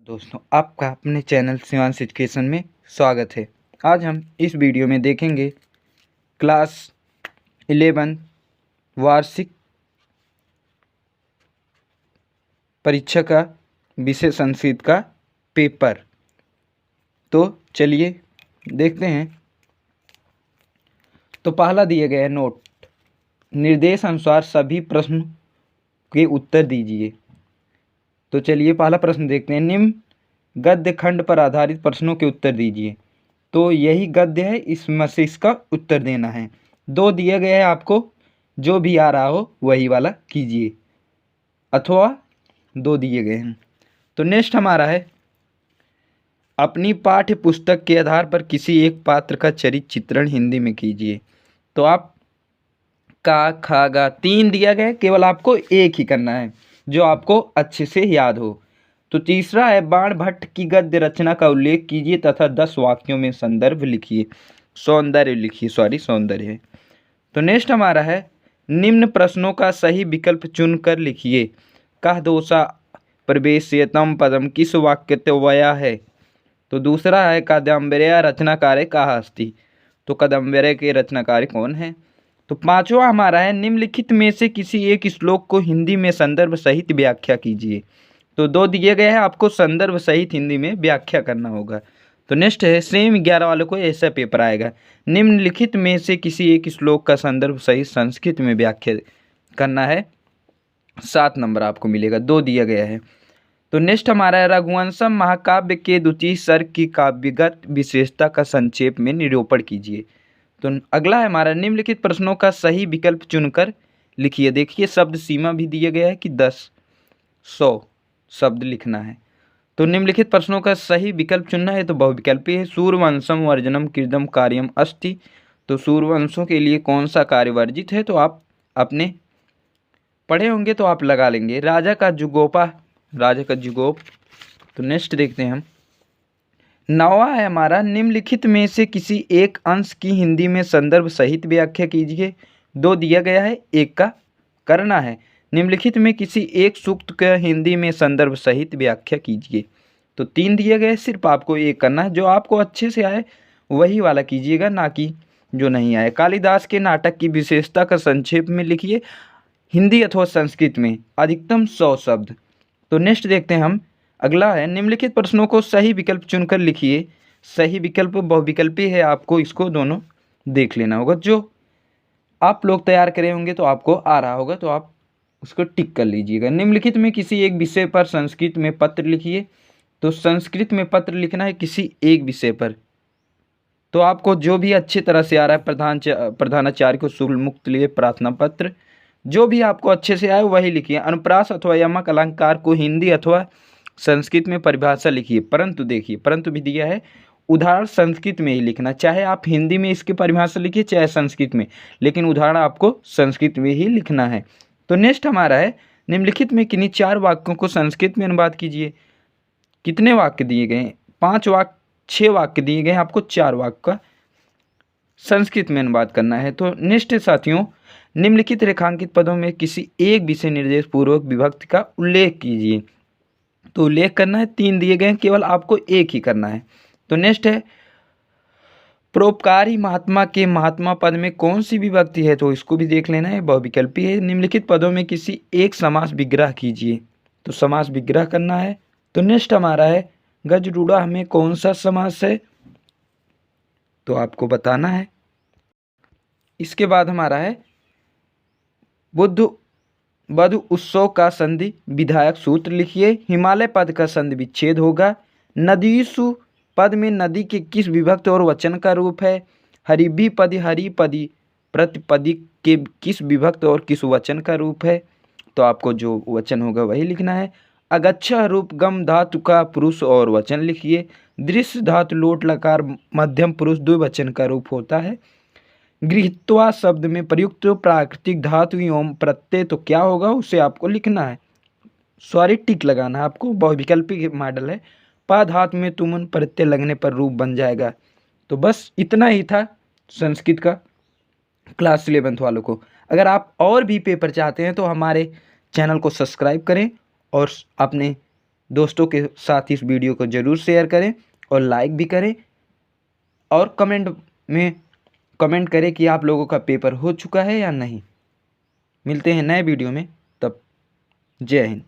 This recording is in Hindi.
दोस्तों, आपका अपने चैनल शिवांश एजुकेशन में स्वागत है। आज हम इस वीडियो में देखेंगे क्लास 11 वार्षिक परीक्षा का विषय संस्कृत का पेपर। तो चलिए देखते हैं। तो पहला दिया गया है नोट, निर्देश अनुसार सभी प्रश्न के उत्तर दीजिए। तो चलिए पहला प्रश्न देखते हैं। निम्न गद्य खंड पर आधारित प्रश्नों के उत्तर दीजिए। तो यही गद्य है, इसमें से इसका उत्तर देना है। दो दिया गया है, आपको जो भी आ रहा हो वही वाला कीजिए, अथवा दो दिए गए हैं। तो नेक्स्ट हमारा है, अपनी पाठ्य पुस्तक के आधार पर किसी एक पात्र का चरित्र चित्रण हिंदी में कीजिए। तो आप का खा गा तीन दिया गया है, केवल आपको एक ही करना है जो आपको अच्छे से याद हो। तो तीसरा है, बाण भट्ट की गद्य रचना का उल्लेख कीजिए तथा 10 वाक्यों में संदर्भ लिखिए, सौंदर्य लिखिए, सौंदर्य है। तो नेक्स्ट हमारा है, निम्न प्रश्नों का सही विकल्प चुनकर लिखिए। कह दोषा प्रवेश्यतम पदम किस वाक्यत्वया है। तो दूसरा है, कादम्बर्या रचनाकार कहा अस्ति। तो कादम्बर्या के रचनाकार कौन है। तो पांचवा हमारा है, निम्नलिखित में से किसी एक श्लोक को हिंदी में संदर्भ सहित व्याख्या कीजिए। तो दो दिए गए हैं, आपको संदर्भ सहित हिंदी में व्याख्या करना होगा। तो नेक्स्ट है, सेम 11 वालों को ऐसा पेपर आएगा, निम्नलिखित में से किसी एक श्लोक का संदर्भ सहित संस्कृत में व्याख्या करना है। 7 नंबर आपको मिलेगा, दो दिया गया है। तो नेक्स्ट हमारा है, रघुवंशम महाकाव्य के द्वितीय सर्ग की काव्यगत विशेषता का संक्षेप में निरूपण कीजिए। तो अगला है हमारा, निम्नलिखित प्रश्नों का सही विकल्प चुनकर लिखिए। देखिए शब्द सीमा भी दिया गया है कि 10-100 शब्द लिखना है। तो निम्नलिखित प्रश्नों का सही विकल्प चुनना है। तो बहुविकल्पी है, सूर्यवंशम वर्जनम कृदम कार्यम अस्ति। तो सूर्यवंशों के लिए कौन सा कार्य वर्जित है, तो आप अपने पढ़े होंगे तो आप लगा लेंगे। राजा का जुगोप। तो नेक्स्ट देखते हैं हम, नौवां है हमारा, निम्नलिखित में से किसी एक अंश की हिंदी में संदर्भ सहित व्याख्या कीजिए। दो दिया गया है, एक का करना है। निम्नलिखित में किसी एक सूक्त का हिंदी में संदर्भ सहित व्याख्या कीजिए। तो 3 दिए गए, सिर्फ आपको एक करना है, जो आपको अच्छे से आए वही वाला कीजिएगा, ना कि जो नहीं आए। कालिदास के नाटक की विशेषता का संक्षेप में लिखिए, हिंदी अथवा संस्कृत में, अधिकतम 100 शब्द। तो नेक्स्ट देखते हैं हम, अगला है, निम्नलिखित प्रश्नों को सही विकल्प चुनकर लिखिए। सही विकल्प बहुविकल्पी है, आपको इसको दोनों देख लेना होगा। जो आप लोग तैयार करे होंगे तो आपको आ रहा होगा, तो आप उसको टिक कर लीजिएगा। निम्नलिखित में किसी एक विषय पर संस्कृत में पत्र लिखिए। तो संस्कृत में पत्र लिखना है किसी एक विषय पर। तो आपको जो भी अच्छी तरह से आ रहा है, प्रधानाचार्य को शुल्क मुक्त लिए प्रार्थना पत्र, जो भी आपको अच्छे से आए वही लिखिए। अनुप्रास अथवा यमक अलंकार को हिंदी अथवा संस्कृत में परिभाषा लिखिए। परंतु देखिए, परंतु भी दिया है, उदाहरण संस्कृत में ही लिखना, चाहे आप हिंदी में इसकी परिभाषा लिखिए चाहे संस्कृत में, लेकिन उदाहरण आपको संस्कृत में ही लिखना है। तो नेक्स्ट हमारा है, निम्नलिखित में किन्हीं 4 वाक्यों को संस्कृत में अनुवाद कीजिए। कितने वाक्य दिए गए हैं, 6 वाक्य दिए गए हैं, आपको 4 वाक्य का संस्कृत में अनुवाद करना है। तो नेक्स्ट साथियों, निम्नलिखित रेखांकित पदों में किसी एक विषय निर्देश पूर्वक विभक्ति का उल्लेख कीजिए। तो उल्लेख करना है, 3 दिए गए हैं, केवल आपको एक ही करना है। तो नेक्स्ट है, परोपकारी महात्मा के महात्मा पद में कौन सी विभक्ति है, तो इसको भी देख लेना है, बहुविकल्पी है। निम्नलिखित पदों में किसी एक समास विग्रह कीजिए। तो समास विग्रह करना है। तो नेक्स्ट हमारा है, गजरूड़ा में कौन सा समास है, तो आपको बताना है। इसके बाद हमारा है, बुद्ध वधु उत्सव का संधि विधायक सूत्र लिखिए। हिमालय पद का संधि विच्छेद होगा। नदीसु पद में नदी के किस विभक्ति और वचन का रूप है। हरिभिपदि हरिपदि प्रतिपदी के किस विभक्ति और किस वचन का रूप है। तो आपको जो वचन होगा वही लिखना है। अगच्छा रूप गम धातु का पुरुष और वचन लिखिए। दृश्य धातु लोट लकार मध्यम पुरुष द्विवचन का रूप होता है। गृहीत्वा शब्द में प्रयुक्त प्राकृतिक धातु एवं प्रत्यय तो क्या होगा, उसे आपको लिखना है, सॉरी टिक लगाना है आपको, बहुविकल्पी मॉडल है। पा धातु में तुमन प्रत्यय लगने पर रूप बन जाएगा। तो बस इतना ही था संस्कृत का क्लास 11th वालों को। अगर आप और भी पेपर चाहते हैं तो हमारे चैनल को सब्सक्राइब करें और अपने दोस्तों के साथ इस वीडियो को ज़रूर शेयर करें और लाइक भी करें, और कमेंट में कमेंट करें कि आप लोगों का पेपर हो चुका है या नहीं। मिलते हैं नए वीडियो में, तब जय हिंद।